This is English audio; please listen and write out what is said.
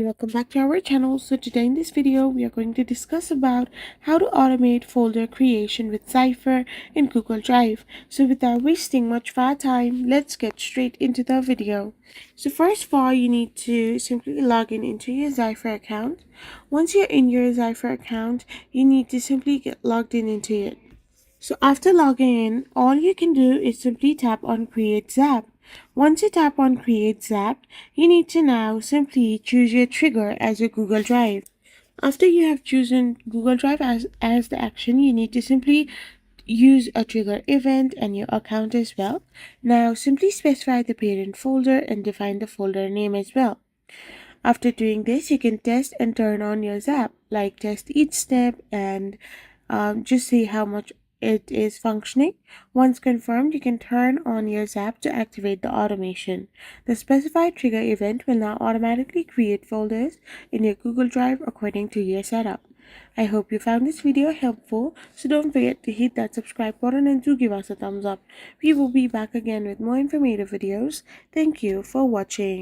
Welcome back to our channel. So today in this video we are going to discuss about how to automate folder creation with Cipher in Google Drive. So without wasting much of our time, let's get straight into the video. So first of all, you need to simply log in into your Cipher account. Once you're in your Cipher account, you need to simply get logged in into it. So after logging in, all you can do is simply tap on Create Zap. Once you tap on Create Zap, you need to now simply choose your trigger as your Google Drive. After you have chosen Google Drive as the action, you need to simply use a trigger event and your account as well. Now simply specify the parent folder and define the folder name as well. After doing this, you can test and turn on your Zap, like test each step and just see how much it is functioning. Once confirmed, you can turn on your Zap to activate the automation. The specified trigger event will now automatically create folders in your Google Drive according to your setup. I hope you found this video helpful, so don't forget to hit that subscribe button and do give us a thumbs up. We will be back again with more informative videos. Thank you for watching.